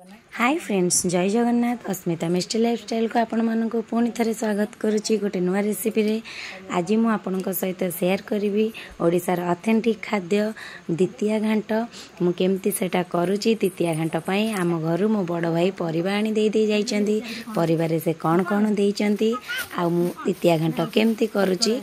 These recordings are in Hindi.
हाय फ्रेंड्स, जय जगन्नाथ। अस्मिता मिस्टी लाइफस्टाइल को आपण मानक पुणी थे स्वागत करुच्ची गोटे नुआ रेसिपी रे। आज मु आपण सहित शेयर करी ओडिशार ऑथेंटिक खाद्य द्वितीय घांट मु केमती सेटा करुच्ची। द्वितीय घांट पई आम घर मो बड़ भाई परिबा आनी दे जाइछंती। परिवार से कौन कौन देइछंती आ मु द्वितीय घांट केमती करुच्ची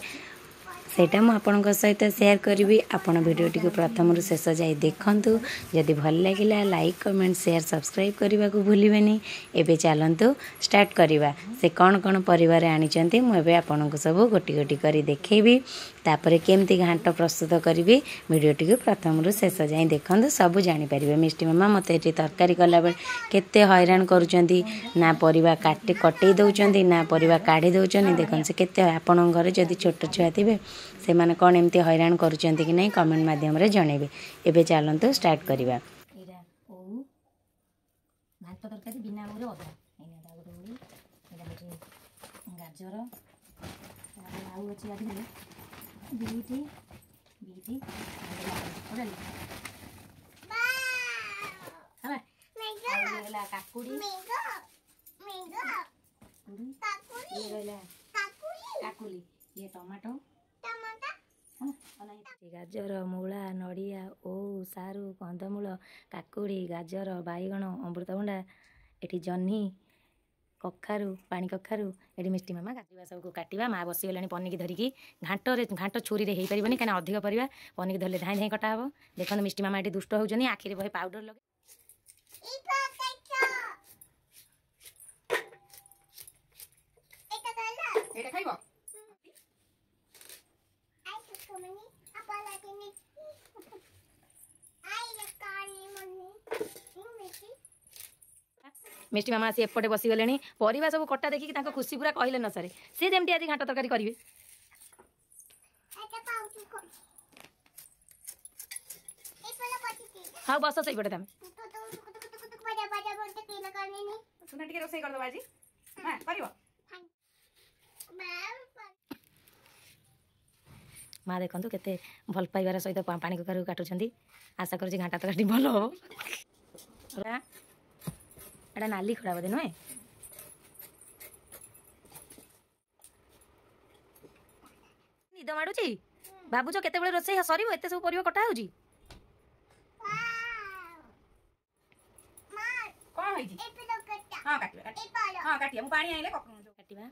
सेटा मु आपनक सहित शेयर करी। आपण वीडियोटी को प्रथम शेष जाए देखंतु। जदि भल लागिला लाइक कमेंट शेयर सब्सक्राइब करने को भूलिबेनी। एबे चलंतु स्टार्ट करिवा। से कौन कौन परिवार आनिचंती मु एबे आपनक सब गोटी गोटी करी देखेबी। तापरे केमती घांट प्रस्तुत करी वीडियोटी को प्रथम शेष जाए देखंतु, सब जानि परिबे। मिष्टी मामा मते एटी तरकारी कला बेले केते हैरान करूचंती। ना परिवा कटई दउचंती ना परिवा काढ़ी दउचंती। देखन से केते आपन घरे जदि छोट छुआ थिबे से माने कौन एमती हैरान करूचंती कि नहीं कमेंट माध्यम रे जणेबे। एबे चलंतु स्टार्ट करिवा। एरा ओउ भात तरकारी बिना ओरे अदा एने दा गोटे ओउ एरा होचे गाजर तारे आउ अछि आदि बीटी ओडा हां मेला काकुड़ी काकुली ये टमाटो गाजर मूला नड़िया ओउ सारू कंदमूल काकुड़ी गाजर बाईगण अमृतभंडा एटी जह्नी कखारू पानी कखारू एटी मिष्टी मामा काटिबा सबको काटिबा। माँ बसीगलानी पनिकी धरिकी घांट छुरी रे पारिबनी कहीं अधिक परिबा पनिकी धरले धाई धाई कटा हबो। देखो मिष्टी मामा एटी दुष्ट होउजनी आखिरे बहे पाउडर लगे एटा खाइबो मिष्टी मामा आसी एपटे बसीगले परिवा सब कटा देखिकी खुशी पूरा कहले न सरे सी जमी आज घाट तरकारी करेंगे। हाँ बस से पटे तुम रोसे माँ देखु केते भल पाइबार सहित पानी कखारू काटुंट। आशा कर घाटा तरकारी भल हम एटा नाली खड़ा बोधे नुहे निद माड़ुची भावुच केते रोसे सर एत सब परिवा कटा होची कौन होई हां काटिबा हां काटिया मु पानी आइले काटिबा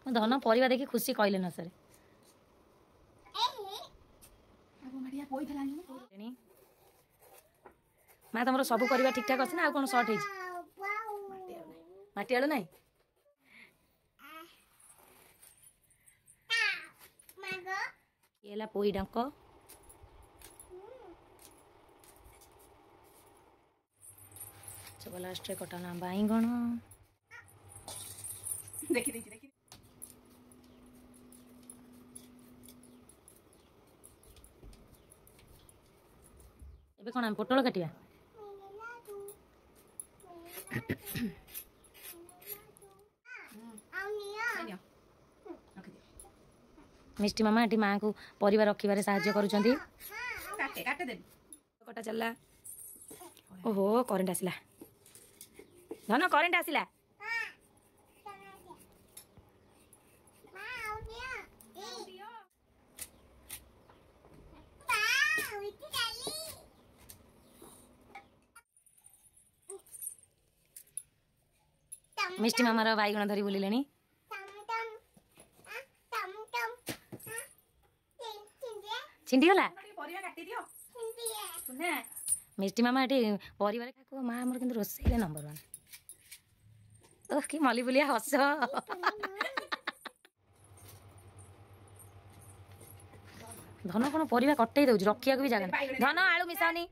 धन परिवा देखि खुशी कहले न सर माँ तुम सब परिवा ठीक ठाक अच्छे ना कौन सर्ट है माटी आलू ना ये पोई डंक सब लास्ट कटाना बाईगण देखी देखी देखी एबे कौन पोटल काटिया मिष्टी मामा एटी माँ को परिवार रखिबारे साहाय्य करूचंती। कटा चलला ओहो करेंट आसिला धन करेंट आसिला मिष्टी मामार बाईगण धरी बुलिले छिंडी गला मिष्टी मामा एटी परिवार खाको माँ आमर किंतु रोसैले नंबर 1 ओह कि मली बुलिया हस धन कौन परिवा कटई दउछ रखिया को भी जगह धन आलू मिसानी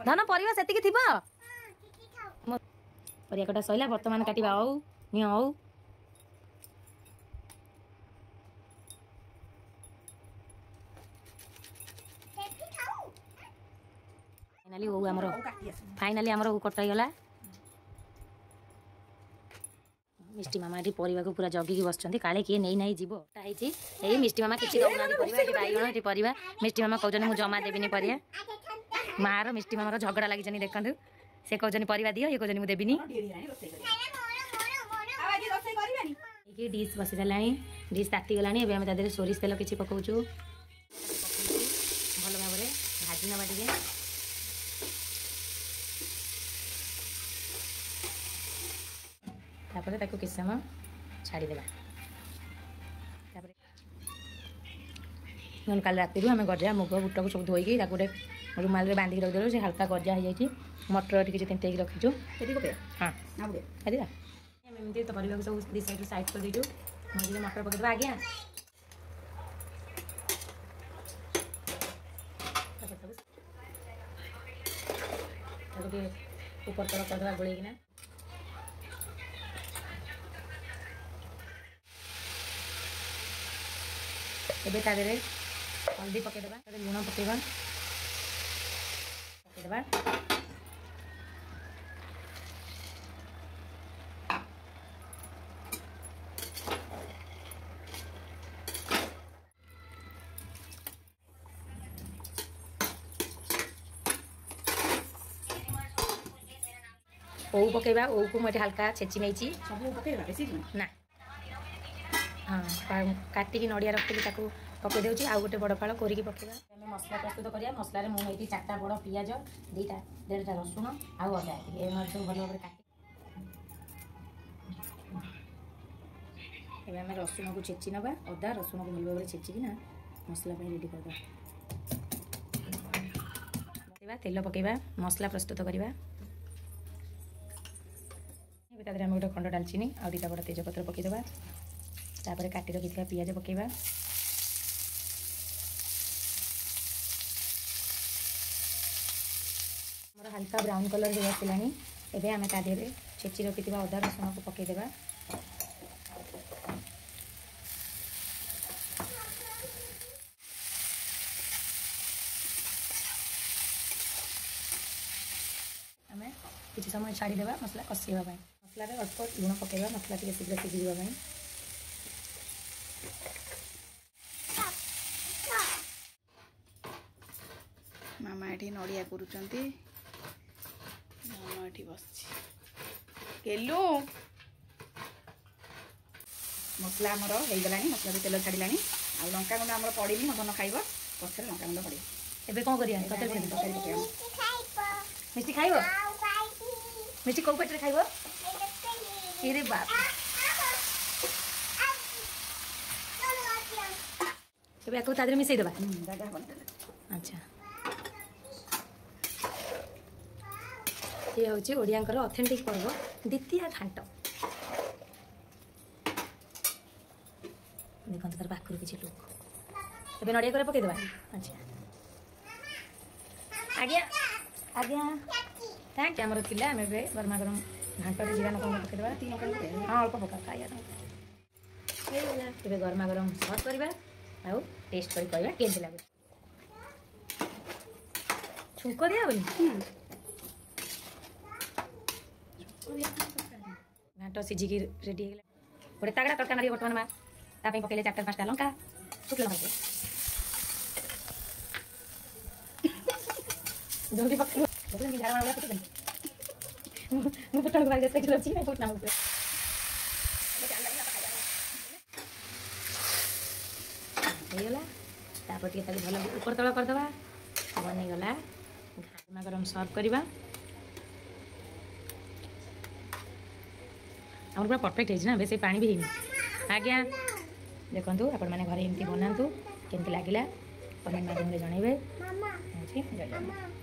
धन परिवा सेतिकी थिबो परिया कटा सैला वर्तमान काटिबा औ नि औ फाइनाली आमर कटाईगला मिष्टी मामा ये परिवा को पूरा जगिकी बस काले किए नहीं नहीं जीव यही मिष्टी मामा किसी दौना बैगण ये परिवा मिष्टी मामा कहते मुझे जमा देवी परिया माँ मिष्टी मामार झगड़ा लगी देखु से कहते परिवा दियो ये कहते मुझे देवी डिश बसी सारा डिश ताती गला आम सोरिष तेल किसी पकाचु भल भाव भाजी नवा टे तापर ताको किस समय छाड़देवा कल राति आम गजा मुग बुट को सब धोईकी गोटे रुमाल बांधिक रखिदेलु से हल्का गजा हो जाए मटर टी तेंतेक रखीचु हाँ एमती तो परिवार सब दी साइड साइड कर दीचु मझे मटर पकईदेवा आज्ञा ऊपर तल करदे गोलैकिना एबे ता देरे हल्दी पकईदेवा लुण पकईबा ओऊ पकईबा ओऊ को मुझे हल्का छेची नहीं ना हाँ काटिकी नड़िया रखी पकई दूसरी आउ गोटे बड़ फाड़ कोरिकी पकईबा मसला प्रस्तुत करिया मसला मुझे 4टा बड़ पियाज 2टा 1.5टा रसुण आउ अदा ये सब भल भाव काटि आम रसुण को छेची नवा अदा रसुण को भल भाव छेचिकी मसला रेडी करदे तेल पकईबा मसला प्रस्तुत करवा आम गोटे खंड डालचीनी आ 2टा बड़ तेजपत्र पकईदेवा तापर काटी रखी पियाज पकईबा मोर हल्का ब्राउन कलर हो आसला एवं आम ता देहरे छेची रखी अदा रसुण को पकईदेवा आम किसी समय छाड़देवा मसला कषापी मसला अल्प लुण पकईबा मसला टी शीघ्र सीझीवाई मामा ये नड़िया करुँच मामा ये बस केलु मसला आमर हो गला मसला भी तेल छाड़ा आ लंका गुंड आम पड़ी मदन खाइब पचर लंका गुंड पड़े एबे कौन करिया तरकारी पकईबा मिष्टी खाइब मिष्टी कौ पेटे खाइब अरे बाप एबे आको तादरे मिसई देबा अच्छा ये हूँ ओडियांकर ऑथेंटिक पर्व द्वितीय घाट देखो तार पाखर किसी लोक एबे नड़िया कर पकईदेवा अच्छा आज्ञा आज्ञा थैंक आमर थी आम गरमा गरम घाट जीरा नका पकईदेवा हाँ अल्प पका खाइए गरमा गरम सर्व करवा आउ टेस्ट कर कहवा केमती लगे छुंक दिया बोली घाट सीझिकी रेडी हो गोटे तगड़ा तड़का मारे बर्तमान माँ ताप पकड़े 4-5टा लंका शुक्ला भाई जल्दी पकड़ झाड़ा पुटन को भाई फुटना होगला तापर टे भल ऊपर तल करदे बनईगला गरमा गरम सर्व करवा आम पूरा परफेक्ट है बेस पानी भी है आज्ञा देखु आपण मैंने घरे एमती बनातु केमती लगे कमेंट माध्यम जनइबे जय जगन्नाथ।